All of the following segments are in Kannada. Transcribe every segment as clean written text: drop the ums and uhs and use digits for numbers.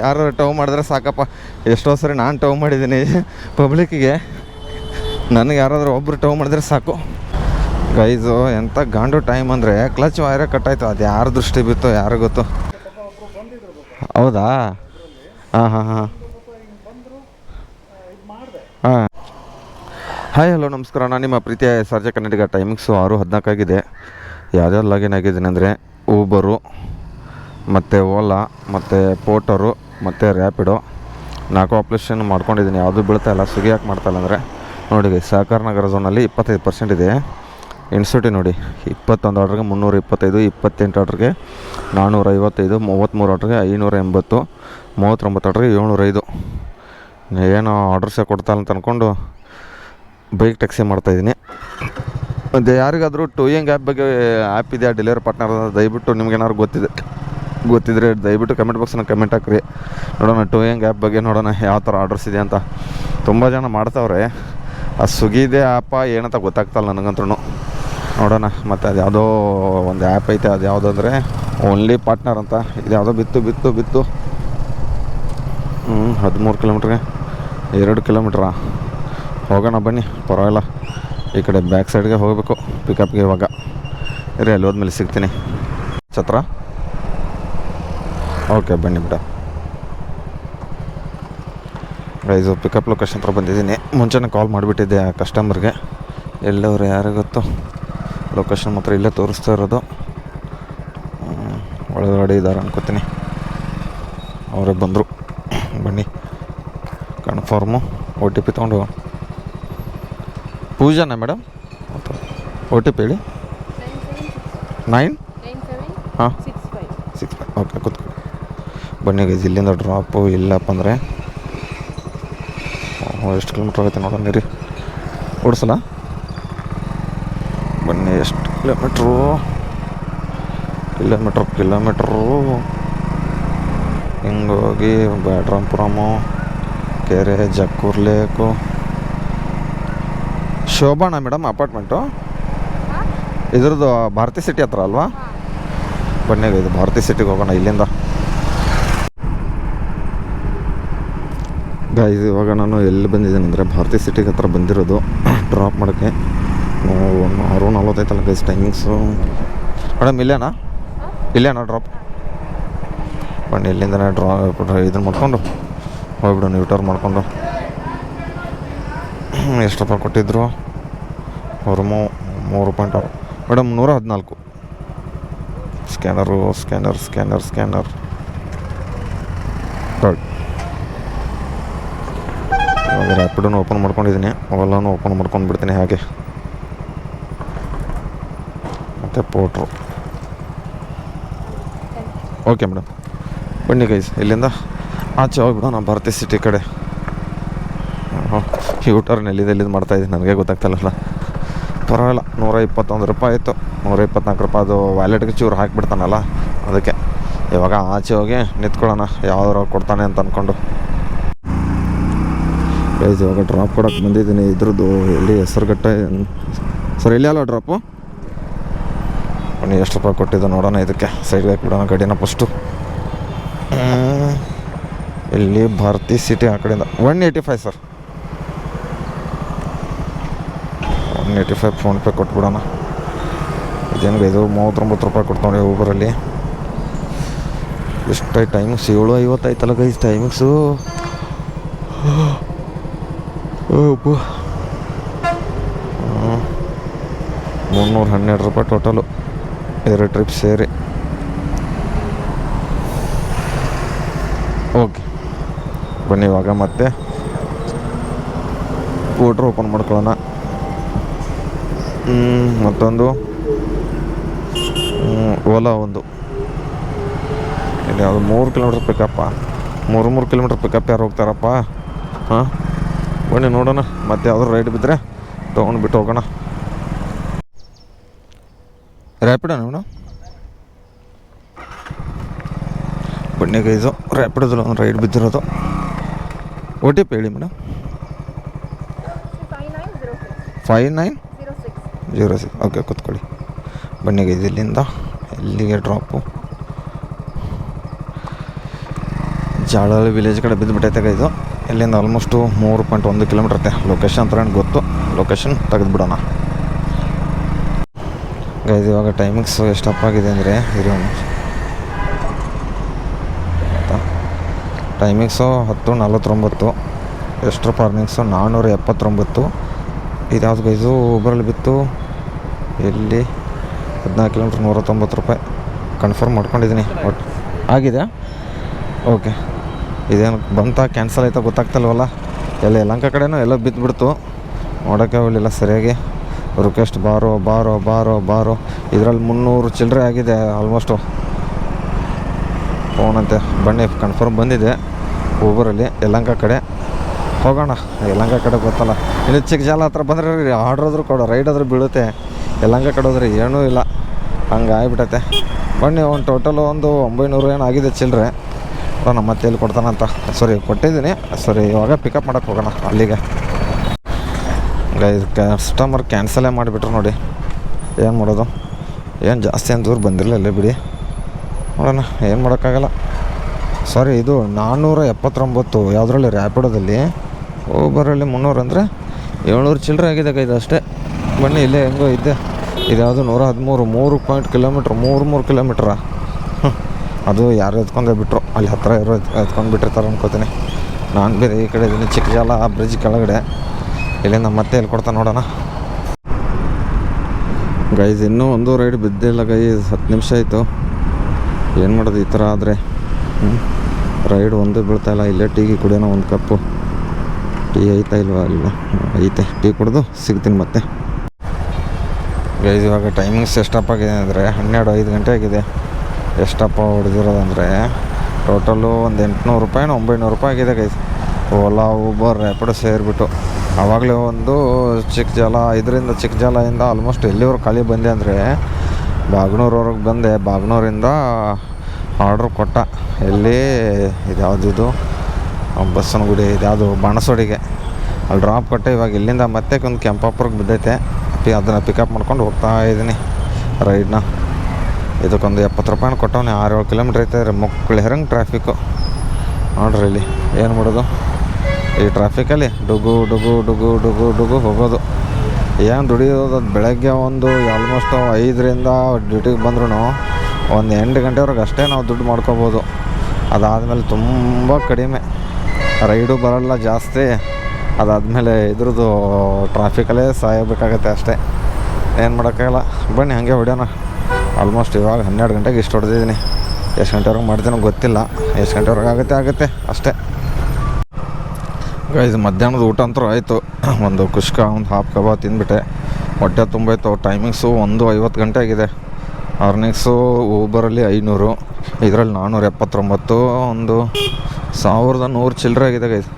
ಯಾರು ಟವ್ ಮಾಡಿದ್ರೆ ಸಾಕಪ್ಪ. ಎಷ್ಟೋ ಸರಿ ನಾನು ಟವ್ ಮಾಡಿದ್ದೀನಿ ಪಬ್ಲಿಕ್ಕಿಗೆ, ನನಗೆ ಯಾರಾದರೂ ಒಬ್ಬರು ಟವ್ ಮಾಡಿದ್ರೆ ಸಾಕು. ಗೈಸು ಎಂಥ ಗಾಂಡು ಟೈಮ್ ಅಂದರೆ ಕ್ಲಚ್ ವೈರೇ ಕಟ್ಟಾಯ್ತು. ಅದು ಯಾರು ದೃಷ್ಟಿ ಬಿತ್ತು ಯಾರು ಗೊತ್ತು. ಹೌದಾ? ಹಾಂ ಹಾಂ ಹಾಂ ಹಾಂ. ಹಾಯ್ ಹಲೋ ನಮಸ್ಕಾರ. ನಾನು ನಿಮ್ಮ ಪ್ರೀತಿಯ ಸರ್ಜ ಕನ್ನಡಿಗ. ಟೈಮಿಂಗ್ಸು 6:14 ಆಗಿದೆ. ಯಾವ್ಯಾವ್ದು ಲಾಗಿನ್ ಆಗಿದ್ದೀನಿ ಅಂದರೆ ಊಬರು ಮತ್ತು ಓಲಾ ಮತ್ತು ಪೋಟರು ಮತ್ತು ರ್ಯಾಪಿಡೋ 4 ಅಪ್ಲಿಕೇಶನ್ ಮಾಡ್ಕೊಂಡಿದ್ದೀನಿ. ಯಾವುದೂ ಬೀಳ್ತಾಯಿಲ್ಲ. ಸ್ವಿಗ್ಗಿ ಯಾಕೆ ಮಾಡ್ತಾಯಿಲ್ಲ ಅಂದರೆ ನೋಡಿ, ಸಹಕಾರ ನಗರ ಝೋನಲ್ಲಿ 25% ಇದೆ. ಇನ್ಸ್ಟಿಟ್ಯೂಟ್ ನೋಡಿ, 21 ಆರ್ಡ್ರಿಗೆ 325, 28 ಆರ್ಡ್ರಿಗೆ 455, 33 ಆರ್ಡ್ರಿಗೆ 580, 39 ಆರ್ಡ್ರಿಗೆ 705. ಏನೋ ಆರ್ಡರ್ಸೇ ಕೊಡ್ತಾಯಿಲ್ಲ ಅಂತ ಅಂದ್ಕೊಂಡು ಬೈಕ್ ಟ್ಯಾಕ್ಸಿ ಮಾಡ್ತಾಯಿದ್ದೀನಿ. ಮತ್ತು ಯಾರಿಗಾದರೂ ಟೂಯಿಂಗ್ ಆ್ಯಪ್ ಬಗ್ಗೆ ಆ್ಯಪ್ ಇದೆಯಾ ಡೆಲಿವರಿ ಪಾರ್ಟ್ನರ್, ದಯವಿಟ್ಟು ನಿಮ್ಗೇನಾದ್ರು ಗೊತ್ತಿದ್ರೆ ದಯವಿಟ್ಟು ಕಮೆಂಟ್ ಬಾಕ್ಸ್ನ ಕಮೆಂಟ್ ಹಾಕ್ರಿ. ನೋಡೋಣ ಟೂಯಿಂಗ್ ಆ್ಯಪ್ ಬಗ್ಗೆ, ನೋಡೋಣ ಯಾವ ಥರ ಆರ್ಡರ್ಸ್ ಇದೆ ಅಂತ. ತುಂಬ ಜನ ಮಾಡ್ತಾವ್ರೆ. ಅದು ಸ್ವಿಗ್ಗಿದೆ ಆ್ಯಪ ಏನಂತ ಗೊತ್ತಾಗ್ತಲ್ಲ ನನಗಂತೂ. ನೋಡೋಣ. ಮತ್ತು ಅದು ಯಾವುದೋ ಒಂದು ಆ್ಯಪ್ ಐತೆ, ಅದು ಯಾವುದೋ ಅಂದರೆ ಓನ್ಲಿ ಪಾರ್ಟ್ನರ್ ಅಂತ. ಇದು ಯಾವುದೋ ಬಿತ್ತು 13 ಕಿಲೋಮೀಟ್ರಿಗೆ 2 ಕಿಲೋಮೀಟ್ರಾ. ಹೋಗೋಣ ಬನ್ನಿ, ಪರವಾಗಿಲ್ಲ. ಈ ಕಡೆ ಬ್ಯಾಕ್ ಸೈಡ್ಗೆ ಹೋಗಬೇಕು ಪಿಕಪ್ಗೆ. ಇವಾಗ ಇರಿ, ಅಲ್ಲಿ ಹೋದ್ಮೇಲೆ ಸಿಗ್ತೀನಿ. ಛತ್ರ ಓಕೆ, ಬನ್ನಿ ಬಿಡ. ಗೈಸು ಪಿಕಪ್ ಲೊಕೇಶನ್ ಹತ್ರ ಬಂದಿದ್ದೀನಿ. ಮುಂಚೆನೇ ಕಾಲ್ ಮಾಡಿಬಿಟ್ಟಿದ್ದೆ ಆ ಕಸ್ಟಮರ್ಗೆ. ಎಲ್ಲವರು ಯಾರು ಗೊತ್ತು. ಲೊಕೇಶನ್ ಮಾತ್ರ ಇಲ್ಲೇ ತೋರಿಸ್ತಾ ಇರೋದು. ಒಳಗಡೆ ಇದ್ದಾರೆ ಅನ್ಕೋತೀನಿ. ಅವರೇ ಬಂದರು. ಬನ್ನಿ, ಕನ್ಫರ್ಮು. OTP ತೊಗೊಂಡು. ಪೂಜಾನಾ ಮೇಡಮ್? OTP ಹೇಳಿ. 9 ಹಾಂ 65. ಓಕೆ, ಕೂತ್ಕೊಳ್ಳಿ. ಬನ್ನಿ ಗೈಸ್, ಇಲ್ಲಿಂದ ಡ್ರಾಪು. ಇಲ್ಲಪ್ಪ ಅಂದರೆ ಎಷ್ಟು ಕಿಲೋಮೀಟ್ರ್ ಆಗುತ್ತೆ ನೋಡೋಣ ರೀ. ಓಡಿಸಲ್ಲ. ಬನ್ನಿ, ಎಷ್ಟು ಕಿಲೋಮೀಟ್ರು ಹಿಂಗೋಗಿ ಬ್ಯಾಟ್ರಾಂಪುರಮು, ಕೆರೆ, ಜಕ್ಕೂರ್ ಲೇಕು. ಶೋಭಾಣ ಮೇಡಮ್ ಅಪಾರ್ಟ್ಮೆಂಟು ಇದ್ರದ್ದು ಭಾರತಿ ಸಿಟಿ ಹತ್ರ ಅಲ್ವಾ? ಬನ್ನಿ, ಇದು ಭಾರತಿ ಸಿಟಿಗೆ ಹೋಗೋಣ ಇಲ್ಲಿಂದ. ಗೈಸ್, ಇವಾಗ ನಾನು ಎಲ್ಲಿ ಬಂದಿದ್ದೀನಿ ಅಂದರೆ ಭಾರತಿ ಸಿಟಿಗೆ ಹತ್ರ ಬಂದಿರೋದು ಡ್ರಾಪ್ ಮಾಡೋಕ್ಕೆ. 6:45 ಗೈಸ್ ಟೈಮಿಂಗ್ಸು. ಮೇಡಮ್ ಇಲ್ಲೇನಾ ಡ್ರಾಪ್? ಬನ್ನಿ, ಇಲ್ಲಿಂದನೇ ಇದನ್ನು ಮಾಡ್ಕೊಂಡು ಹೋಗ್ಬಿಡೋಣ. ಯೂಟರ್ನ್ ಮಾಡಿಕೊಂಡು. ಎಷ್ಟು ರೂಪಾಯಿ ಕೊಟ್ಟಿದ್ರು ಅವರು? 3.6. ಮೇಡಮ್ 114. Scanner correct. ಇವಾಗ ರ್ಯಾಪಿಡೋನು ಓಪನ್ ಮಾಡ್ಕೊಂಡಿದ್ದೀನಿ, ಓಲಾನು ಓಪನ್ ಮಾಡ್ಕೊಂಡು ಬಿಡ್ತೀನಿ ಹಾಗೆ. ಮತ್ತು ಪೋಟ್ರು. ಓಕೆ ಮೇಡಮ್, ಬನ್ನಿ ಗೈಸ್, ಇಲ್ಲಿಂದ ಆಚೆ ಹೋಗ್ಬಿಡೋಣ ಭಾರತಿ ಸಿಟಿ ಕಡೆ. ಯೂಟರ್ನ್ ಎಲ್ಲಿದ್ದು ಮಾಡ್ತಾಯಿದ್ದೀನಿ ನನಗೆ ಗೊತ್ತಾಗ್ತಾಯಿಲ್ಲ. ಪರವಾಗಿಲ್ಲ. 121 ರೂಪಾಯಿ ಆಯಿತು. 124 ರೂಪಾಯಿ ಅದು ವ್ಯಾಲೆಟ್ಗೆ ಚೂರು ಹಾಕಿಬಿಡ್ತಾನಲ್ಲ, ಅದಕ್ಕೆ ಇವಾಗ ಆಚೆ ಹೋಗಿ ನಿಂತ್ಕೊಳ್ಳೋಣ ಯಾವ್ದಾರು ಕೊಡ್ತಾನೆ ಅಂತ ಅಂದ್ಕೊಂಡು. ಗೈಸ್, ಇವಾಗ ಡ್ರಾಪ್ ಕೊಡೋಕ್ಕೆ ಬಂದಿದ್ದೀನಿ. ಇದ್ರದ್ದು ಎಲ್ಲಿ ಹೆಸರುಗಟ್ಟೆ ಸರ್, ಎಲ್ಲಿ ಅಲ್ಲ ಡ್ರಾಪು? ಬನ್ನಿ, ಎಷ್ಟು ರೂಪಾಯಿ ಕೊಟ್ಟಿದ್ದು ನೋಡೋಣ. ಇದಕ್ಕೆ ಸೈಡ್ಗೆ ಹಾಕಿಬಿಡೋಣ ಗಾಡಿನ ಫಸ್ಟು. ಇಲ್ಲಿ ಭಾರತಿ ಸಿಟಿ ಆ ಕಡೆಯಿಂದ 185 ಸರ್. 185 ಫೋನ್ಪೇ ಕೊಟ್ಬಿಡೋಣ. ಇದೇನು ಇದು 39 ರೂಪಾಯಿ ಕೊಡ್ತಾವೆ ಊಬರಲ್ಲಿ. ಎಷ್ಟಾಯ್ತು ಟೈಮಿಂಗ್ಸ್? 7:50 ಆಯ್ತಲ್ಲ ಗೈಸ್ ಟೈಮಿಂಗ್ಸು. 312 ರೂಪಾಯಿ ಟೋಟಲು, 2 ಟ್ರಿಪ್ ಸೇರಿ. ಓಕೆ, ಬನ್ನಿ ಇವಾಗ ಮತ್ತೆ ಪೋಟ್ರ್ ಓಪನ್ ಮಾಡ್ಕೊಳ್ಳೋಣ. ಮತ್ತೊಂದು ಓಲಾ ಒಂದು. ಇಲ್ಲಿ ಯಾವುದು 3 ಕಿಲೋಮೀಟ್ರ್ ಪಿಕಪ್ಪ. 3 ಕಿಲೋಮೀಟ್ರ್ ಪಿಕಪ್ ಯಾರು ಹೋಗ್ತಾರಪ್ಪ? ಹಾಂ, ಬನ್ನಿ ನೋಡೋಣ. ಮತ್ತೆ ಯಾವ್ದಾದ್ರು ರೈಡ್ ಬಿದ್ದರೆ ತೊಗೊಂಡ್ಬಿಟ್ಟು ಹೋಗೋಣ. ರ್ಯಾಪಿಡೋಣ ಮೇಡಮ್? ಬನ್ನಿ ಗೈಸು, ರ್ಯಾಪಿಡೋದಲ್ಲಿ ಒಂದು ರೈಡ್ ಬಿದ್ದಿರೋದು. OTP ಹೇಳಿ ಮೇಡಮ್. 5906. ಓಕೆ, ಕೂತ್ಕೊಳ್ಳಿ. ಬನ್ನಿ ಗೈಸ್, ಇಲ್ಲಿಂದ ಎಲ್ಲಿಗೆ ಡ್ರಾಪು? ಜಾಳಹಳ್ಳಿ ವಿಲೇಜ್ ಕಡೆ ಬಿದ್ದುಬಿಟ್ಟೈತೆ ಇದು. ಇಲ್ಲಿಂದ ಆಲ್ಮೋಸ್ಟು 3.1 ಕಿಲೋಮೀಟ್ರ್ ಐತೆ. ಲೊಕೇಶನ್ ಅಂತ ಏನು ಗೊತ್ತು, ಲೊಕೇಶನ್ ತೆಗೆದುಬಿಡೋಣ ಗೈಸ್. ಇವಾಗ ಟೈಮಿಂಗ್ಸು ಎಷ್ಟಪ್ಪಾಗಿದೆ ಅಂದರೆ ಟೈಮಿಂಗ್ಸು 10:49. ಎಷ್ಟರ ಪಾರ್ನಿಂಗ್ಸು 479. ಇದ್ಯಾವುದು ಗೈಸು ಊಬರಲ್ಲಿ ಬಿತ್ತು. ಎಲ್ಲಿ 14 ಕಿಲೋಮೀಟ್ರ್ 190 ರೂಪಾಯಿ ಕನ್ಫರ್ಮ್ ಮಾಡ್ಕೊಂಡಿದ್ದೀನಿ. ಒಟ್ಟು ಆಗಿದೆ. ಓಕೆ, ಇದೇನು ಬಂತ ಕ್ಯಾನ್ಸಲ್ ಆಯ್ತಾ ಗೊತ್ತಾಗ್ತಲ್ವಲ್ಲ. ಎಲ್ಲ ಯಲಹಂಕ ಕಡೆನೂ ಎಲ್ಲ ಬಿದ್ದುಬಿಡ್ತು, ನೋಡೋಕ್ಕೆ ಹೋಗಲಿಲ್ಲ ಸರಿಯಾಗಿ. ರಿಕ್ವೆಸ್ಟ್ ಬಾರೋ ಬಾರೋ ಬಾರೋ ಬಾರೋ. ಇದರಲ್ಲಿ 300 ಚಿಲ್ಲರೆ ಆಗಿದೆ ಆಲ್ಮೋಸ್ಟು. ಫೋನಂತೆ ಬನ್ನಿ, ಕನ್ಫರ್ಮ್ ಬಂದಿದೆ ಊಬರಲ್ಲಿ. ಯಲಹಂಕ ಕಡೆ ಹೋಗೋಣ. ಯಲಹಂಕ ಕಡೆ ಗೊತ್ತಲ್ಲ, ಇನ್ನು ಚಿಕ್ಕಜಾಲ ಹತ್ರ ಬಂದರೆ ಆರ್ಡ್ರಾದ್ರೂ ಕೊಡೋ, ರೈಡ್ ಆದರೂ ಬೀಳುತ್ತೆ. ಯಲಹಂಕ ಕಡೆ ಹೋದ್ರೆ ಏನೂ ಇಲ್ಲ, ಹಂಗೆ ಆಗಿಬಿಟ್ಟೈತೆ. ಬನ್ನಿ, ಒಂದು ಟೋಟಲು 900 ಏನು ಆಗಿದೆ ಚಿಲ್ಲರೆ. ನಮ್ಮ ಮತ್ತೆ ಎಲ್ಲಿ ಕೊಡ್ತಾನಂತ ಕೊಟ್ಟಿದ್ದೀನಿ. ಇವಾಗ ಪಿಕಪ್ ಮಾಡೋಕ್ಕೆ ಹೋಗೋಣ ಅಲ್ಲಿಗೆ. ಕಸ್ಟಮರ್ ಕ್ಯಾನ್ಸಲೇ ಮಾಡಿಬಿಟ್ರು ನೋಡಿ, ಏನು ಮಾಡೋದು. ಏನು ಜಾಸ್ತಿ ಅಂತ ದೂರ ಬಂದಿರಲಿಲ್ಲ ಬಿಡಿ, ನೋಡೋಣ, ಏನು ಮಾಡೋಕ್ಕಾಗಲ್ಲ. ಇದು 479 ಯಾವುದರಲ್ಲಿ ರ್ಯಾಪಿಡೋದಲ್ಲಿ. ಊಬರಲ್ಲಿ 300 ಅಂದರೆ 700 ಚಿಲ್ಲರೆ ಆಗಿದೆ ಇದು ಅಷ್ಟೇ. ಬನ್ನಿ, ಇಲ್ಲೇ ಹೆಂಗೋ ಇದ್ದೆ. ಇದ್ಯಾವುದು 113 ಕಿಲೋಮೀಟ್ರಾ. ಅದು ಯಾರು ಎತ್ಕೊಂಡೇ ಬಿಟ್ಟರು, ಅಲ್ಲಿ ಹತ್ತಿರ ಇರೋ ಎತ್ಕೊಂಡು ಬಿಟ್ಟಿರ್ತಾರೆ ಅನ್ಕೋತೀನಿ. ನಾನು ಬೇರೆ ಈ ಕಡೆ ಇದ್ದೀನಿ, ಚಿಕ್ಕಜಾಲ ಬ್ರಿಡ್ಜ್ ಕೆಳಗಡೆ. ಇಲ್ಲಿಂದ ಮತ್ತೆ ಎಲ್ಲಿ ಕೊಡ್ತಾ ನೋಡೋಣ ಗೈಸ್. ಇನ್ನೂ ಒಂದು ರೈಡ್ ಬಿದ್ದಿಲ್ಲ ಗೈಸ್, 10 ನಿಮಿಷ ಆಯಿತು. ಏನು ಮಾಡೋದು ಈ ಥರ ಆದರೆ. ರೈಡ್ ಒಂದು ಬೀಳ್ತಾಯಿಲ್ಲ. ಇಲ್ಲೇ ಟೀಗೆ ಕುಡಿಯೋಣ, ಒಂದು ಕಪ್ಪು ಟೀ ಐತಾ ಇಲ್ವಾ? ಐತೆ. ಟೀ ಕುಡಿದು ಸಿಗ್ತೀನಿ ಮತ್ತೆ ಗೈಸ್. ಇವಾಗ ಟೈಮಿಂಗ್ಸ್ ಎಷ್ಟಪ್ಪಾಗಿದೆ ಅಂದರೆ 12:05 ಗಂಟೆ ಆಗಿದೆ. ಎಷ್ಟಪ್ಪ ಹೊಡೆದಿರೋದಂದರೆ ಟೋಟಲು ಒಂದು 800 ರೂಪಾಯಿ 900 ರೂಪಾಯಿ ಆಗಿದೆ ಗೈಸ್. ಓಲಾ ಊಬರ್ ರ್ಯಾಪಿಡೋ ಸೇರಿಬಿಟ್ಟು. ಆವಾಗಲೇ ಒಂದು ಚಿಕ್ಕಜಾಲದಿಂದ ಆಲ್ಮೋಸ್ಟ್ ಎಲ್ಲಿವರೆಗೆ ಖಾಲಿ ಬಂದೆ ಅಂದರೆ ಬಾಗ್ನೂರವರೆಗೆ ಬಂದೆ. ಬಾಗ್ನೂರಿಂದ ಆರ್ಡ್ರ್ ಕೊಟ್ಟ. ಎಲ್ಲಿ ಇದ್ಯಾವುದಿದು ಬಸವನಗುಡಿ, ಇದ್ಯಾವುದು ಬಾಣಸೋಡಿಗೆ, ಅಲ್ಲಿ ಡ್ರಾಪ್ ಕೊಟ್ಟೆ. ಇವಾಗ ಇಲ್ಲಿಂದ ಮತ್ತೆ ಒಂದು ಕೆಂಪಾಪುರಕ್ಕೆ ಬಿದ್ದೈತೆ. ಅದನ್ನು ಪಿಕಪ್ ಮಾಡ್ಕೊಂಡು ಹೋಗ್ತಾ ಇದ್ದೀನಿ ರೈಡ್ನ. ಇದಕ್ಕೊಂದು 70 ರೂಪಾಯಿನ ಕೊಟ್ಟವನೇ. 6-7 ಕಿಲೋಮೀಟ್ರ್ ಐತೆ. ಮಕ್ಕಳು ಹೆರಂಗೆ ಟ್ರಾಫಿಕ್ಕು ನೋಡ್ರಿ. ಇಲ್ಲಿ ಏನು ಮಾಡೋದು ಈ ಟ್ರಾಫಿಕಲ್ಲಿ? ಡುಗು ಡುಗು ಡುಗು ಡುಗು ಡುಗು ಹೋಗೋದು. ಏನು ದುಡಿಯೋದು? ಅದು ಬೆಳಗ್ಗೆ ಒಂದು ಆಲ್ಮೋಸ್ಟ್ 5ರಿಂದ ಡ್ಯೂಟಿಗೆ ಬಂದ್ರೂ ಒಂದು 8 ಗಂಟೆವರೆಗೆ ಅಷ್ಟೇ ನಾವು ದುಡ್ಡು ಮಾಡ್ಕೋಬೋದು. ಅದಾದಮೇಲೆ ತುಂಬ ಕಡಿಮೆ, ರೈಡು ಬರೋಲ್ಲ ಜಾಸ್ತಿ. ಅದಾದಮೇಲೆ ಇದ್ರದ್ದು ಟ್ರಾಫಿಕಲ್ಲೇ ಸಾಯಬೇಕಾಗತ್ತೆ ಅಷ್ಟೇ, ಏನು ಮಾಡೋಕ್ಕಾಗಲ್ಲ. ಬನ್ನಿ ಹಾಗೆ ಹೊಡೆಯೋಣ. ಆಲ್ಮೋಸ್ಟ್ ಇವಾಗ 12 ಗಂಟೆಗೆ ಇಷ್ಟು ಹೊಡೆದಿದ್ದೀನಿ. ಎಷ್ಟು ಗಂಟೆವರೆಗೆ ಮಾಡ್ತೀನೋ ಗೊತ್ತಿಲ್ಲ. ಎಷ್ಟು ಗಂಟೆವರೆಗೆ ಆಗುತ್ತೆ ಅಷ್ಟೇ ಗೈಸ್. ಮಧ್ಯಾಹ್ನದ ಊಟ ಅಂತೂ ಆಯಿತು. ಒಂದು ಕುಷ್ಕ, ಒಂದು ಹಾಫ್ ಕಬಾಬ್ ತಿಂದುಬಿಟ್ಟೆ. ಹೊಟ್ಟೆ ತುಂಬಾಯಿತು. ಟೈಮಿಂಗ್ಸು 1:50 ಗಂಟೆ ಆಗಿದೆ. ಅರ್ನಿಂಗ್ಸು ಊಬರಲ್ಲಿ 500, ಇದರಲ್ಲಿ 479, ಒಂದು 1100 ಚಿಲ್ಲರೆ ಆಗಿದೆ ಗೈಸ್.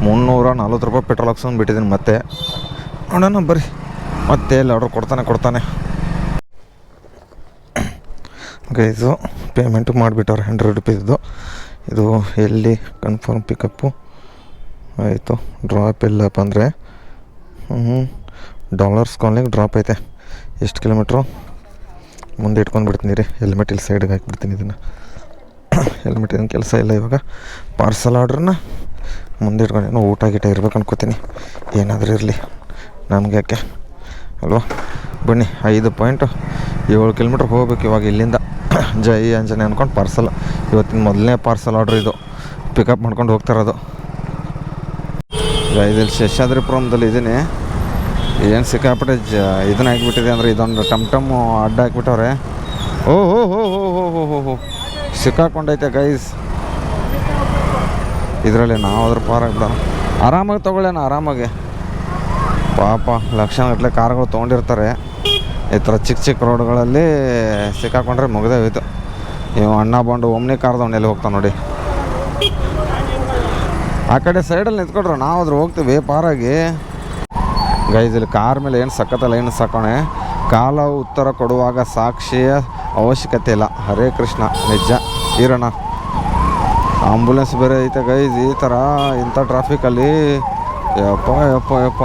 340 ರೂಪಾಯಿ ಪೆಟ್ರೋಲ್ ಹಾಕ್ಸ್ಕೊಂಡು ಬಿಟ್ಟಿದ್ದೀನಿ ಮತ್ತೆ. ನೋಡೋಣ ಬರ್ರಿ, ಮತ್ತೆ ಎಲ್ಲಿ ಆರ್ಡ್ರ್ ಕೊಡ್ತಾನೆ ಗೈಸು. ಪೇಮೆಂಟು ಮಾಡಿಬಿಟ್ಟವ್ರೆ 100 ರೂಪೀಸ್ದು. ಇದು ಎಲ್ಲಿ ಕನ್ಫರ್ಮ್ ಪಿಕಪ್ಪು ಆಯಿತು. ಡ್ರಾಪ್ ಎಲ್ಲಪ್ಪ ಅಂದರೆ ಡಾಲರ್ಸ್ ಕಾಲನಿಗೆ ಡ್ರಾಪ್ ಐತೆ. ಎಷ್ಟು ಕಿಲೋಮೀಟ್ರು ಮುಂದೆ ಇಟ್ಕೊಂಡು ಬಿಡ್ತೀನಿ ರೀ. ಹೆಲ್ಮೆಟ್ ಇಲ್ಲಿ ಸೈಡಿಗೆ ಹಾಕಿಬಿಡ್ತೀನಿ. ಇದನ್ನು ಹೆಲ್ಮೆಟ್ ಏನು ಕೆಲಸ ಇಲ್ಲ ಇವಾಗ. ಪಾರ್ಸಲ್ ಆರ್ಡ್ರನ್ನ ಮುಂದೆ ಇಟ್ಕೊಂಡು ಏನೋ ಊಟ ಗೀಟ ಇರ್ಬೇಕು ಅನ್ಕೋತೀನಿ. ಏನಾದರೂ ಇರಲಿ, ನಮ್ಗೆ ಯಾಕೆ ಅಲ್ವಾ. ಬನ್ನಿ, 5.7 ಕಿಲೋಮೀಟ್ರ್ ಹೋಗ್ಬೇಕು ಇವಾಗ ಇಲ್ಲಿಂದ. ಜೈ ಆಂಜನೇಯ ಅಂದ್ಕೊಂಡು ಪಾರ್ಸಲ್. ಇವತ್ತಿನ ಮೊದಲನೇ ಪಾರ್ಸಲ್ ಆರ್ಡ್ರ್ ಇದು. ಪಿಕಪ್ ಮಾಡ್ಕೊಂಡು ಹೋಗ್ತಾ ಇರೋದು. ಇಲ್ಲಿ ಶೇಷಾದ್ರಿಪುರಮದಲ್ಲಿ ಇದ್ದೀನಿ. ಏನು ಸಿಕ್ಕಾಪಟ್ಟೆ ಇದನ್ನ ಹಾಕಿಬಿಟ್ಟಿದೆ ಅಂದರೆ ಇದೊಂದು ಟಮ್ ಅಡ್ಡ ಹಾಕ್ಬಿಟ್ಟವ್ರೆ. ಓಹೋ ಸಿಕ್ಕಾಕೊಂಡೈತೆ ಗೈಸ್. ಇದರಲ್ಲಿ ನಾವು ಅದ್ರ ಪಾರಾಗ್ಬಿಡೋಣ. ಆರಾಮಾಗಿ ತೊಗೊಳ್ಳೋಣ, ಆರಾಮಾಗಿ. ಪಾಪ ಲಕ್ಷಗಟ್ಟಲೆ ಕಾರ್ಗಳು ತೊಗೊಂಡಿರ್ತಾರೆ. ಈ ಥರ ಚಿಕ್ಕ ರೋಡ್ಗಳಲ್ಲಿ ಸಿಕ್ಕಾಕೊಂಡ್ರೆ ಮುಗ್ದೇ ಹೋಯ್ತು. ನೀವು ಅಣ್ಣ ಬಂಡು ಒಮ್ನಿ ಕಾರ್ದವ್ನು ಎಲ್ಲಿ ಹೋಗ್ತಾನೆ ನೋಡಿ. ಆ ಕಡೆ ಸೈಡಲ್ಲಿ ನಿಂತ್ಕೊಂಡ್ರೆ ನಾವು ಅದ್ರ ಹೋಗ್ತೀವಿ ಪಾರಾಗಿ ಗೈಸ್. ಇಲ್ಲಿ ಕಾರ್ ಮೇಲೆ ಏನು ಸಖತ್ತ ಲೈನ್ ಸಾಕೋಣೆ. ಕಾಲ ಉತ್ತರ ಕೊಡುವಾಗ ಸಾಕ್ಷಿಯ ಅವಶ್ಯಕತೆ ಇಲ್ಲ. ಹರೇ ಕೃಷ್ಣ, ನಿಜ ಇರೋಣ. ಆಂಬುಲೆನ್ಸ್ ಬೇರೆ ಐತೆ ಗೈಸ್. ಈ ಥರ ಇಂಥ ಟ್ರಾಫಿಕಲ್ಲಿ ಯಪ್ಪ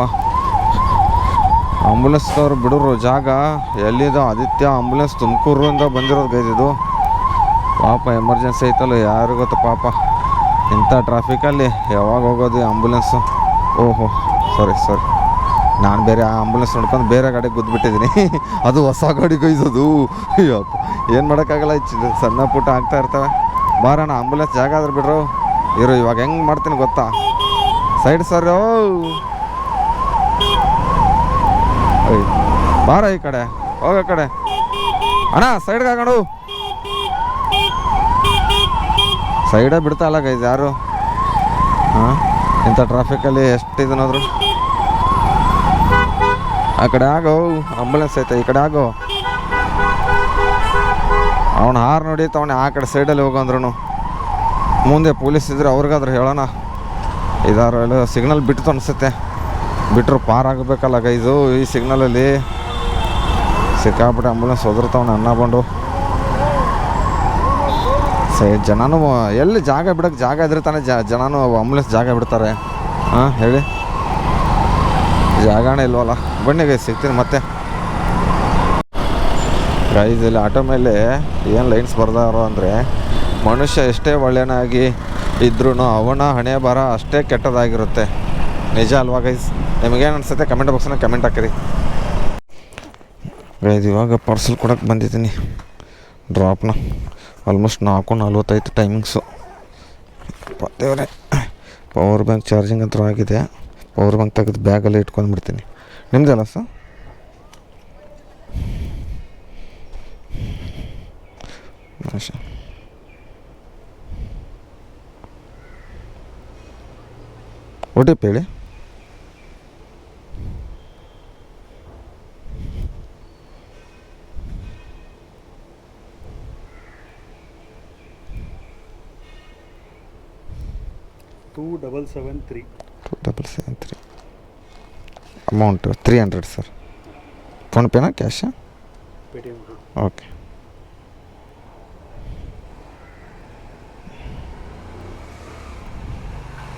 ಆಂಬುಲೆನ್ಸ್ ಅವ್ರು ಬಿಡೋರು ಜಾಗ ಎಲ್ಲಿದೆ? ಆದಿತ್ಯ ಆಂಬುಲೆನ್ಸ್ ತುಮಕೂರಿಂದ ಬಂದಿರೋದು ಗೈಸ್ ಇದು. ಪಾಪ ಎಮರ್ಜೆನ್ಸಿ ಐತಲ್ಲ, ಯಾರು ಗೊತ್ತು ಪಾಪ. ಇಂಥ ಟ್ರಾಫಿಕಲ್ಲಿ ಯಾವಾಗ ಹೋಗೋದು ಆಂಬುಲೆನ್ಸು. ಓಹೋ ಸಾರಿ ನಾನು ಬೇರೆ ಆ ಆಂಬುಲೆನ್ಸ್ ನೋಡ್ಕೊಂಡು ಬೇರೆ ಗಾಡಿಗೆ ಗುದ್ದುಬಿಟ್ಟಿದ್ದೀನಿ. ಅದು ಹೊಸ ಗಾಡಿ ಗೈಸೋದು. ಅಯ್ಯಪ್ಪ ಏನು ಮಾಡೋಕ್ಕಾಗಲ್ಲ, ಸಣ್ಣ ಪುಟ್ಟ ಆಗ್ತಾ ಇರ್ತವೆ. ಬಾರಣ್ಣ ಆಂಬುಲೆನ್ಸ್ ಜಾಗ ಆದ್ರೆ ಬಿಡ್ರು ಇವಾಗ ಹೆಂಗೆ ಮಾಡ್ತೀನಿ ಗೊತ್ತಾ, ಸೈಡ್ ಸರ್ ಬಾರ ಈ ಕಡೆ ಹೋಗೋ ಕಡೆ ಅಣ್ಣ ಸೈಡ್ಗೆ ಹಾಕೊಂಡು. ಸೈಡೇ ಬಿಡ್ತಾ ಇಲ್ಲ ಗೈಸ್ ಯಾರು. ಹಾಂ ಇಂಥ ಟ್ರಾಫಿಕಲ್ಲಿ ಎಷ್ಟು ಇದನ್ನಾದ್ರು ಆ ಕಡೆ ಆಗೋ, ಆಂಬುಲೆನ್ಸ್ ಐತೆ ಈ ಕಡೆ ಆಗೋ. ಅವನು ಹಾರು ನೋಡಿ ಅವನು ಆ ಕಡೆ ಸೈಡಲ್ಲಿ ಹೋಗಂದ್ರು ಮುಂದೆ ಪೊಲೀಸ್ ಇದ್ರೆ ಅವ್ರಿಗಾದ್ರೆ ಹೇಳೋಣ. ಇದಾರು ಸಿಗ್ನಲ್ ಬಿಟ್ಟು ಅನಿಸುತ್ತೆ, ಬಿಟ್ಟರು ಪಾರ್ ಆಗಬೇಕಲ್ಲ ಗೈಸು. ಈ ಸಿಗ್ನಲಲ್ಲಿ ಸಿಕ್ಕಾಬಿಟ್ಟು ಆಂಬುಲೆನ್ಸ್ ಒದರ್ತಾವಣ ಅನ್ನ ಬಂಡು. ಜನನೂ ಎಲ್ಲಿ ಜಾಗ ಬಿಡೋಕ್ಕೆ ಜಾಗ ಇದ್ರೆ ತಾನೇ ಜನನೂ ಆಂಬುಲೆನ್ಸ್ ಜಾಗ ಬಿಡ್ತಾರೆ. ಹಾಂ ಹೇಳಿ, ಜಾಗನೇ ಇಲ್ವಲ್ಲ. ಬನ್ನಿ ಗೈಸ್ ಸಿಗ್ತೀನಿ ಮತ್ತೆ. ಗೈಸ್ ಇಲ್ಲಿ ಆಟೋ ಮೇಲೆ ಏನು ಲೈನ್ಸ್ ಬರ್ದಾರೋ ಅಂದರೆ, ಮನುಷ್ಯ ಎಷ್ಟೇ ಒಳ್ಳೆಯನಾಗಿ ಇದ್ರೂ ಅವನ ಹಣೆ ಬರ ಅಷ್ಟೇ ಕೆಟ್ಟದಾಗಿರುತ್ತೆ. ನಿಜ ಅಲ್ವಾ ಗೈಸ್? ನಿಮಗೇನು ಅನಿಸುತ್ತೆ ಕಮೆಂಟ್ ಬಾಕ್ಸ್ನ ಕಮೆಂಟ್ ಹಾಕಿರಿ ಗೈಸ್. ಇವಾಗ ಪಾರ್ಸಲ್ ಕೊಡೋಕ್ಕೆ ಬಂದಿದ್ದೀನಿ ಡ್ರಾಪ್ನ. Almost 4:45 timings. ದೇವರೇ, ಪವರ್ ಬ್ಯಾಂಕ್ ಚಾರ್ಜಿಂಗ್ ಅಂತೂ ಆಗಿದೆ. ಪವರ್ ಬ್ಯಾಂಕ್ ತೆಗೆದು ಬ್ಯಾಗಲ್ಲೇ ಇಟ್ಕೊಂಡ್ಬಿಡ್ತೀನಿ. ನಿಮ್ದಲ್ಲ ಸರ್? OTP ಹೇಳಿ. Two double seven three amount 300 sir. ಫೋನ್ಪೇನಾ ಕ್ಯಾಶಾ? ಪೇಟಿಎಮ್. ಓಕೆ.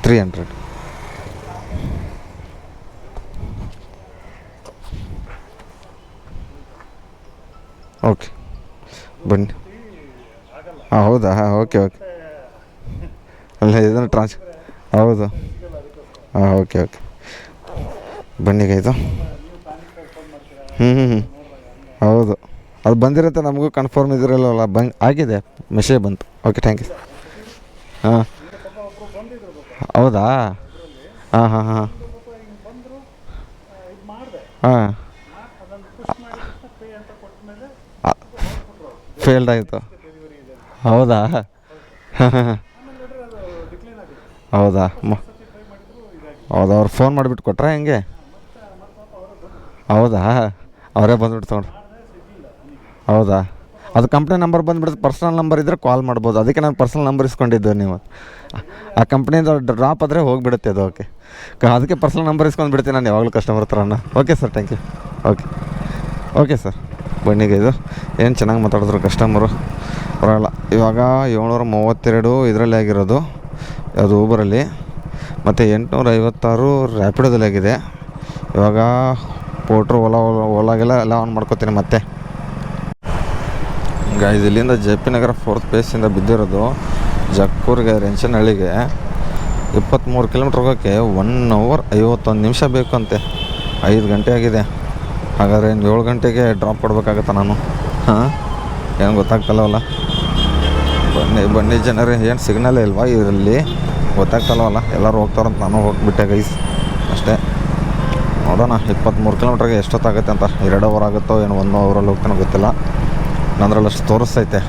$300. ಓಕೆ ಬನ್ನಿ. ಹಾಂ ಹೌದಾ? ಹಾಂ ಓಕೆ ಅಲ್ಲ ಇದನ್ನು ಹೌದು. ಹಾಂ ಓಕೆ ಬನ್ನಿ ಗೈದು. ಹೌದು, ಅದು ಬಂದಿರುತ್ತೆ. ನಮಗೂ ಕನ್ಫರ್ಮ್ ಇದಿರಲ್ಲ, ಆಗಿದೆ, ಮೆಸೇಜ್ ಬಂತು. Okay thank you. ಹಾಂ ಹೌದಾ? ಹಾಂ ಫೇಲ್ಡ್ ಆಯಿತು. ಹೌದಾ? ಹೌದಾ ಅವ್ರು ಫೋನ್ ಮಾಡಿಬಿಟ್ಟು ಕೊಟ್ರಾ ಹೆಂಗೆ? ಹೌದಾ? ಅವರೇ ಬಂದುಬಿಟ್ಟು ತೊಗೊಂಡು. ಹೌದಾ? ಅದು ಕಂಪ್ನಿ ನಂಬರ್ ಬಂದುಬಿಡುತ್ತೆ. ಪರ್ಸ್ನಲ್ ನಂಬರ್ ಇದ್ದರೆ ಕಾಲ್ ಮಾಡ್ಬೋದು. ಅದಕ್ಕೆ ನಾನು ಪರ್ಸ್ನಲ್ ನಂಬರ್ ಇಸ್ಕೊಂಡಿದ್ದೆ. ನೀವು ಆ ಕಂಪ್ನಿಯಿಂದ ಡ್ರಾಪ್ ಆದರೆ ಹೋಗಿಬಿಡುತ್ತೆ ಅದು. ಓಕೆ, ಅದಕ್ಕೆ ಪರ್ಸ್ನಲ್ ನಂಬರ್ ಇಸ್ಕೊಂಡು ಬಿಡ್ತೀನಿ ನಾನು ಯಾವಾಗಲೂ ಕಸ್ಟಮರ್ ಹತ್ರನ. Okay sir, thank you. Okay sir, ಬನ್ನಿಗೆ ಇದು ಏನು ಚೆನ್ನಾಗಿ ಮಾತಾಡಿದ್ರು ಕಸ್ಟಮರು, ಬರೋಲ್ಲ. ಇವಾಗ 732 ಇದರಲ್ಲಿ ಆಗಿರೋದು, ಅದು ಊಬರಲ್ಲಿ, ಮತ್ತು 856 ರ್ಯಾಪಿಡೋದಲ್ಲಿ ಆಗಿದೆ. ಇವಾಗ ಪೋಟ್ರು ಓಲಾಗೆಲ್ಲ ಆನ್ ಮಾಡ್ಕೋತೀನಿ ಮತ್ತೆ. ಗೈಸ್ ಇಲ್ಲಿಂದ JP ನಗರ 4th ಫೇಸಿಂದ ಬಿದ್ದಿರೋದು ಜಕ್ಕೂರಿಗೆ, ರೆಂಚನಹಳ್ಳಿಗೆ 23 ಕಿಲೋಮೀಟ್ರ್ ಹೋಗೋಕ್ಕೆ 1 hour 51 ನಿಮಿಷ ಬೇಕು ಅಂತೆ. 5 ಗಂಟೆ ಆಗಿದೆ. ಹಾಗಾದರೆ 7 ಗಂಟೆಗೆ ಡ್ರಾಪ್ ಕೊಡ್ಬೇಕಾಗತ್ತಾ ನಾನು? ಹಾಂ, ಏನು ಗೊತ್ತಾಗ್ತಲ್ಲವಲ್ಲ. ಬನ್ನಿ ಜನರೇ, ಏನು ಸಿಗ್ನಲ್ಲೇ ಇಲ್ವಾ ಇದರಲ್ಲಿ? ಗೊತ್ತಾಗ್ತಲ್ಲವಲ್ಲ. ಎಲ್ಲರೂ ಹೋಗ್ತಾರಂತ ನಾನು ಹೋಗಿಬಿಟ್ಟೆ ಗೈಸ್, ಅಷ್ಟೇ. ನೋಡೋಣ 23 ಕಿಲೋಮೀಟ್ರಿಗೆ ಎಷ್ಟೊತ್ತಾಗುತ್ತೆ ಅಂತ. 2 ಅವರ್ ಆಗುತ್ತೋ ಏನು 1 ಅವರಲ್ಲಿ ಹೋಗ್ತಾನೋ ಗೊತ್ತಿಲ್ಲ. ನಂದ್ರಲ್ಲಿ ಅಷ್ಟು ತೋರಿಸ್ತೈತೆ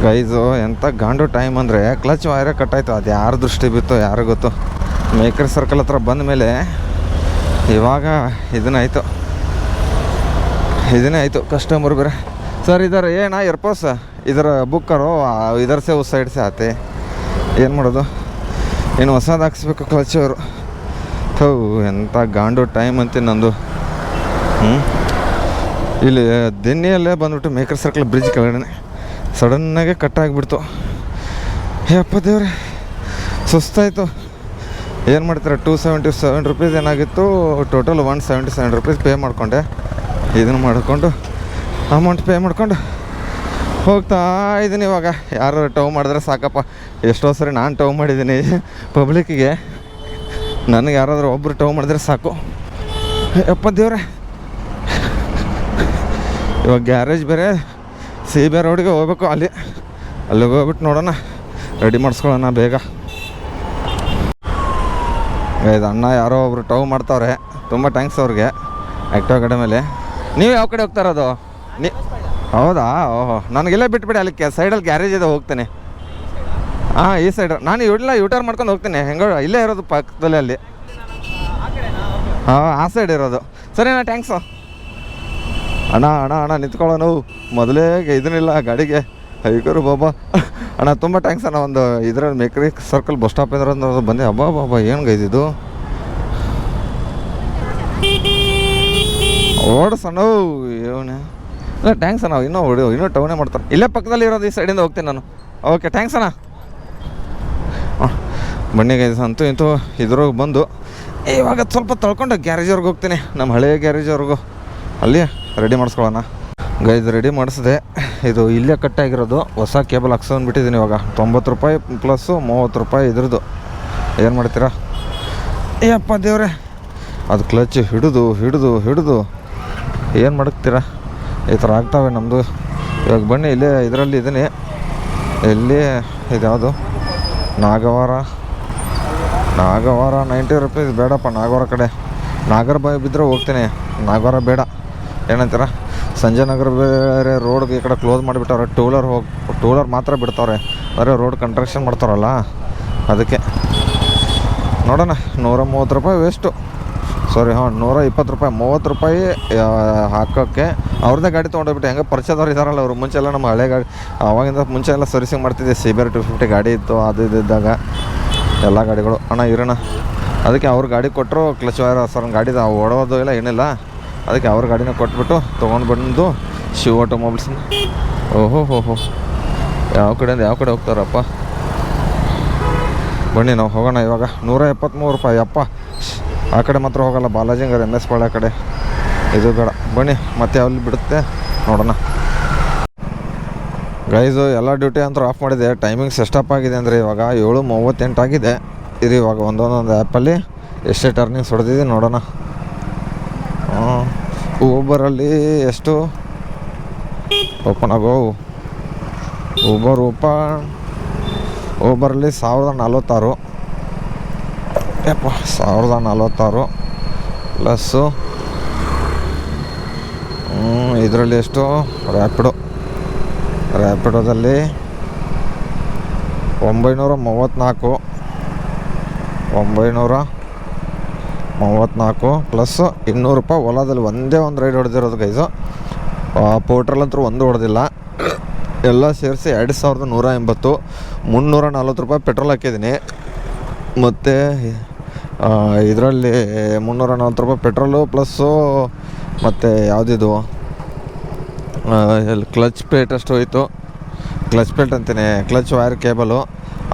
ಗೈಸು. ಎಂಥ ಗಾಂಡು ಟೈಮ್ ಅಂದರೆ ಕ್ಲಚ್ ವೈರೇ ಕಟ್ಟಾಯಿತು. ಅದು ಯಾರು ದೃಷ್ಟಿ ಬಿತ್ತೋ ಯಾರು ಗೊತ್ತು. ಮೇಕರ್ ಸರ್ಕಲ್ ಹತ್ರ ಬಂದ ಮೇಲೆ ಇವಾಗ ಇದನ್ನೇ ಆಯಿತು ಕಸ್ಟಮರ್ ಬೇರೆ. ಸರ್ ಇದರ ಏನಾ ಏರ್ಪೋಸ್ ಇದರ ಬುಕ್ ಕರೋ, ಇದರ ಸೇ ಉಸ್ ಸೈಡ್ ಸೇ ಆತೆ. ಏನು ಮಾಡೋದು, ಏನು ಹೊಸದು ಹಾಕ್ಸ್ಬೇಕು ಕ್ಲಚ್ ಅವರು. ಎಂಥ ಗಾಂಡು ಟೈಮ್ ಅಂತೀನಿ ನಂದು. ಇಲ್ಲಿ ದಿನ್ನಿಯಲ್ಲೇ ಬಂದ್ಬಿಟ್ಟು ಮೇಕರ್ ಸರ್ಕಲ್ ಬ್ರಿಡ್ಜ್ ಕೆಳಗಡೆ ಸಡನ್ನಾಗೆ ಕಟ್ಟಾಗಿಬಿಡ್ತು. ಅಪ್ಪ ದೇವ್ರೆ, ಸುಸ್ತಾಯಿತು. ಏನು ಮಾಡ್ತಾರೆ, 277 ರೂಪೀಸ್ ಏನಾಗಿತ್ತು, ಟೋಟಲ್ 177 ರೂಪೀಸ್ ಪೇ ಮಾಡಿಕೊಂಡೆ. ಇದನ್ನು ಮಾಡಿಕೊಂಡು ಅಮೌಂಟ್ ಪೇ ಮಾಡ್ಕೊಂಡು ಹೋಗ್ತಾ ಇದ್ದೀನಿ ಇವಾಗ. ಯಾರು ಟವ್ ಮಾಡಿದ್ರೆ ಸಾಕಪ್ಪ. ಎಷ್ಟೋ ಸರಿ ನಾನು ಟವ್ ಮಾಡಿದ್ದೀನಿ ಪಬ್ಲಿಕ್ಕಿಗೆ. ನನಗೆ ಯಾರಾದರೂ ಒಬ್ಬರು ಟವ್ ಮಾಡಿದ್ರೆ ಸಾಕು. ಯಪ್ಪ ದೇವ್ರೆ, ಇವಾಗ ಗ್ಯಾರೇಜ್ ಬೇರೆ CBI ರೋಡಿಗೆ ಹೋಗ್ಬೇಕು. ಅಲ್ಲಿಗೆ ಹೋಗ್ಬಿಟ್ಟು ನೋಡೋಣ, ರೆಡಿ ಮಾಡಿಸ್ಕೊಳ್ಳೋಣ ಬೇಗ. ಇದು ಅಣ್ಣ ಯಾರೋ ಒಬ್ರು ಟವ್ ಮಾಡ್ತಾವ್ರೆ, ತುಂಬ ಥ್ಯಾಂಕ್ಸ್ ಅವ್ರಿಗೆ. ಆ್ಯಕ್ಟಿವ್ ಕಡೆ ಮೇಲೆ. ನೀವು ಯಾವ ಕಡೆ ಹೋಗ್ತಾ ಇರೋದು? ಹೌದಾ? ಓಹೋ, ನನಗೆಲ್ಲ ಬಿಟ್ಬಿಡಿ. ಅಲ್ಲಿ ಸೈಡಲ್ಲಿ ಗ್ಯಾರೇಜ್ ಇದೆ, ಹೋಗ್ತೇನೆ. ಹಾಂ, ಈ ಸೈಡ್ ನಾನು ಯೂಟರ್ನ್ ಮಾಡ್ಕೊಂಡು ಹೋಗ್ತೀನಿ. ಹೆಂಗೋ ಇಲ್ಲೇ ಇರೋದು ಪಕ್ಕದಲ್ಲೇ ಅಲ್ಲಿ. ಹಾಂ, ಆ ಸೈಡ್ ಇರೋದು. ಸರಿನಾ? ಥ್ಯಾಂಕ್ಸು ಅಣ್ಣ. ನಿಂತ್ಕೊಳ್ಳೋಣ. ಮೊದಲೇ ಇದನ್ನಿಲ್ಲ ಗಾಡಿಗೆ. ಹೈಕರು ಬಾಬಾ ಅಣ್ಣ, ತುಂಬ ಥ್ಯಾಂಕ್ಸ್ ಅಣ್ಣ. ಒಂದು ಇದರಲ್ಲಿ ಮೇಕ್ರಿ ಸರ್ಕಲ್ ಬಸ್ ಸ್ಟಾಪ್ ಇದ್ರಂದ್ರೆ ಬಂದೆ. ಅಬ್ಬಾ ಬಾಬಾ, ಏನು ಗೈದಿದು ಓಡಿಸಣ್ಣ. ಇವನೇ ಇಲ್ಲ, ಥ್ಯಾಂಕ್ಸ್ ಅಣ್ಣ. ಇನ್ನೂ ಟೌನೇ ಮಾಡ್ತಾರೆ. ಇಲ್ಲೇ ಪಕ್ಕದಲ್ಲಿ ಇರೋದು, ಈ ಸೈಡಿಂದ ಹೋಗ್ತೀನಿ ನಾನು. ಓಕೆ, ಥ್ಯಾಂಕ್ಸ್ ಅಣ್ಣ. ಬನ್ನಿಗೆ ಅಂತೂ ಇಂತೂ ಇದ್ರಾಗ ಬಂದು ಇವಾಗ ಸ್ವಲ್ಪ ತೊಳ್ಕೊಂಡು ಗ್ಯಾರೇಜವ್ರಿಗೆ ಹೋಗ್ತೀನಿ. ನಮ್ಮ ಹಳೆಯ ಗ್ಯಾರೇಜವ್ರಿಗೂ ಅಲ್ಲಿ ರೆಡಿ ಮಾಡಿಸ್ಕೊಳ್ಳೋಣ. ಗೈದು ರೆಡಿ ಮಾಡಿಸಿದೆ. ಇದು ಇಲ್ಲೇ ಕಟ್ಟಾಗಿರೋದು. ಹೊಸ ಕೇಬಲ್ ಹಾಕ್ಸ್ಕೊಂಡ್ಬಿಟ್ಟಿದ್ದೀನಿ ಇವಾಗ. 90 ರೂಪಾಯಿ ಪ್ಲಸ್ಸು 30 ರೂಪಾಯಿ ಇದ್ರದ್ದು. ಏನು ಮಾಡ್ತೀರಾ? ಏಯಪ್ಪ ದೇವ್ರೆ, ಅದು ಕ್ಲಚ್ ಹಿಡಿದು ಏನು ಮಾಡಕ್ತೀರಾ? ಈ ಥರ ಆಗ್ತಾವೆ ನಮ್ಮದು. ಇವಾಗ ಬನ್ನಿ, ಇಲ್ಲೇ ಇದರಲ್ಲಿ ಇದ್ದೀನಿ. ಇಲ್ಲಿ ಇದ್ಯಾವುದು? ನಾಗವಾರ 90 ರೂಪೀಸ್. ಬೇಡಪ್ಪ ನಾಗವಾರ ಕಡೆ. ನಾಗರಬಾವಿ ಬಿದ್ದರೆ ಹೋಗ್ತೀನಿ. ನಾಗವಾರ ಬೇಡ. ಏನಂತೀರ? ಸಂಜೆ ನಗರ ಬೇರೆ ರೋಡ್ಗೆ ಈ ಕಡೆ ಕ್ಲೋಸ್ ಮಾಡಿಬಿಟ್ಟವ್ರೆ. ಟೂ ವೀಲರ್ ಮಾತ್ರ ಬಿಡ್ತಾವ್ರೆ. ಬರೀ ರೋಡ್ ಕನ್ಸ್ಟ್ರಕ್ಷನ್ ಮಾಡ್ತಾರಲ್ಲ, ಅದಕ್ಕೆ. ನೋಡೋಣ. 130 ರೂಪಾಯಿ ವೇಸ್ಟು. ಸಾರಿ, 120 ರೂಪಾಯಿ. 30 ರೂಪಾಯಿ ಹಾಕೋಕ್ಕೆ ಅವ್ರದ್ದೇ ಗಾಡಿ ತೊಗೊಂಡೋಗ್ಬಿಟ್ಟು. ಹೆಂಗೆ ಪರಿಚಯದವ್ರು ಇದ್ದಾರಲ್ಲ ಅವರು. ಮುಂಚೆ ಎಲ್ಲ ನಮ್ಮ ಹಳೆ ಗಾಡಿ, ಆವಾಗಿಂದ ಮುಂಚೆ ಎಲ್ಲ ಸರ್ವಿಸಿಂಗ್ ಮಾಡ್ತಿದ್ದೆ. CBR 250 ಗಾಡಿ ಇತ್ತು. ಅದು ಇದ್ದಾಗ ಎಲ್ಲ ಗಾಡಿಗಳು. ಅಣ್ಣ ಇರೋಣ. ಅದಕ್ಕೆ ಅವ್ರ ಗಾಡಿ ಕೊಟ್ಟರು. ಕ್ಲಚ್ ವೈರ್ ಸರ್ ಗಾಡಿದು ಓಡೋದು ಇಲ್ಲ, ಏನಿಲ್ಲ. ಅದಕ್ಕೆ ಅವ್ರ ಗಾಡಿನ ಕೊಟ್ಬಿಟ್ಟು ತೊಗೊಂಡು ಬಂದು ಶಿವ ಆಟೋಮೊಬೈಲ್ಸ್. ಓಹೋ, ಯಾವ ಕಡೆ ಹೋಗ್ತಾರಪ್ಪ? ಬನ್ನಿ ನಾವು ಹೋಗೋಣ ಇವಾಗ. 173 ರೂಪಾಯಿ. ಅಪ್ಪ, ಆ ಕಡೆ ಮಾತ್ರ ಹೋಗಲ್ಲ. ಬಾಲಾಜಿಂಗರ್ MS ಪಾಳ್ಯ ಕಡೆ ಇದು ಬೇಡ. ಬನ್ನಿ, ಮತ್ತೆ ಅಲ್ಲಿ ಬಿಡುತ್ತೆ ನೋಡೋಣ. ಗೈಸು ಎಲ್ಲ ಡ್ಯೂಟಿ ಅಂತೂ ಆಫ್ ಮಾಡಿದೆ. ಟೈಮಿಂಗ್ಸ್ ಎಷ್ಟಪ್ಪ ಆಗಿದೆ ಅಂದರೆ ಇವಾಗ 7:38 ಆಗಿದೆ. ಇದು ಇವಾಗ ಒಂದೊಂದೊಂದು ಆ್ಯಪಲ್ಲಿ ಎಷ್ಟೇ ಟರ್ನಿಂಗ್ಸ್ ಹೊಡೆದಿದೆ ನೋಡೋಣ. ಊಬರಲ್ಲಿ ಎಷ್ಟು ಓಪನ್ ಆಗೋ? ಊಬರಲ್ಲಿ 1046. ಯಪ್ಪ, 1046 ಪ್ಲಸ್ಸು ಇದರಲ್ಲಿ ಎಷ್ಟು? ರ್ಯಾಪಿಡೋದಲ್ಲಿ 934 ಪ್ಲಸ್ 200 ರೂಪಾಯಿ. ಓಲಾದಲ್ಲಿ ಒಂದೇ ಒಂದು ರೈಡ್ ಹೊಡೆದಿರೋದು ಗೈಸು. ಪೋರ್ಟ್ರಲ್ಲಂತೂ ಒಂದು ಹೊಡೆದಿಲ್ಲ. ಎಲ್ಲ ಸೇರಿಸಿ 2180. 340 ರೂಪಾಯಿ ಪೆಟ್ರೋಲ್ ಹಾಕಿದ್ದೀನಿ. ಮತ್ತು ಇದರಲ್ಲಿ 340 ರೂಪಾಯಿ ಪೆಟ್ರೋಲು ಪ್ಲಸ್ಸು. ಮತ್ತು ಯಾವುದಿದು ಕ್ಲಚ್ ಪ್ಲೇಟ್ ಅಷ್ಟು ಹೋಯಿತು. ಕ್ಲಚ್ ಪ್ಲೇಟ್ ಅಂತೀನಿ, ಕ್ಲಚ್ ವೈರ್ ಕೇಬಲು.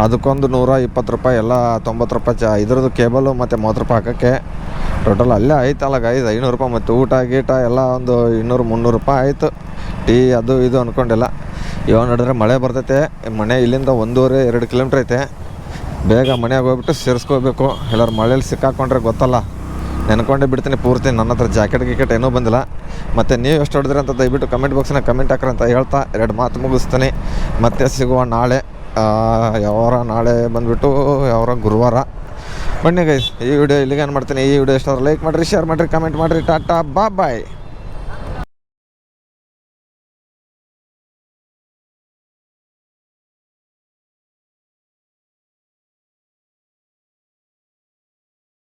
ಅದಕ್ಕೊಂದು 120 ರೂಪಾಯಿ. ಎಲ್ಲ 90 ರೂಪಾಯಿ ಇದ್ರದ್ದು ಕೇಬಲು ಮತ್ತು 30 ರೂಪಾಯಿ ಹಾಕೋಕ್ಕೆ. ಟೋಟಲ್ ಅಲ್ಲೇ ಆಯ್ತಲ್ಲ ಗೈಸ್ 500 ರೂಪಾಯಿ. ಮತ್ತು ಊಟ ಗೀಟ ಎಲ್ಲ ಒಂದು 200-300 ರೂಪಾಯಿ ಆಯಿತು. ಟೀ ಅದು ಇದು ಅಂದ್ಕೊಂಡಿಲ್ಲ. ಇವಾಗ ನೋಡಿದ್ರೆ ಮಳೆ ಬರ್ತೈತೆ. ಮನೆ ಇಲ್ಲಿಂದ 1.5-2 ಕಿಲೋಮೀಟ್ರ್ ಐತೆ. ಬೇಗ ಮನೆಯಾಗ ಹೋಗ್ಬಿಟ್ಟು ಸೇರಿಸ್ಕೋಬೇಕು. ಎಲ್ಲರೂ ಮಳೇಲಿ ಸಿಕ್ಕಾಕೊಂಡ್ರೆ ಗೊತ್ತಲ್ಲ, ನೆನ್ಕೊಂಡೇ ಬಿಡ್ತೀನಿ ಪೂರ್ತಿ. ನನ್ನ ಹತ್ರ ಜಾಕೆಟ್ ಏನೂ ಬಂದಿಲ್ಲ. ಮತ್ತು ನೀವು ಎಷ್ಟು ಹೊಡೆದ್ರಿ ಅಂತ ದಯವಿಟ್ಟು ಕಮೆಂಟ್ ಬಾಕ್ಸ್ನಾಗ ಕಮೆಂಟ್ ಹಾಕ್ರಿ ಅಂತ ಹೇಳ್ತಾ 2 ಮಾತು ಮುಗಿಸ್ತೀನಿ. ಮತ್ತೆ ಸಿಗುವ ನಾಳೆ. ನಾಳೆ ಬಂದುಬಿಟ್ಟು ಗುರುವಾರ. ಬನ್ನಿ ಗೈಸ್, ಈ ವಿಡಿಯೋ ಇಲ್ಲಿಗೆ ಏನು ಮಾಡ್ತೀನಿ. ಈ ವಿಡಿಯೋ ಎಷ್ಟಾದ್ರೂ ಲೈಕ್ ಮಾಡಿರಿ, ಶೇರ್ ಮಾಡಿರಿ, ಕಮೆಂಟ್ ಮಾಡಿರಿ. ಟಾಟಾ, ಬಾಯ್.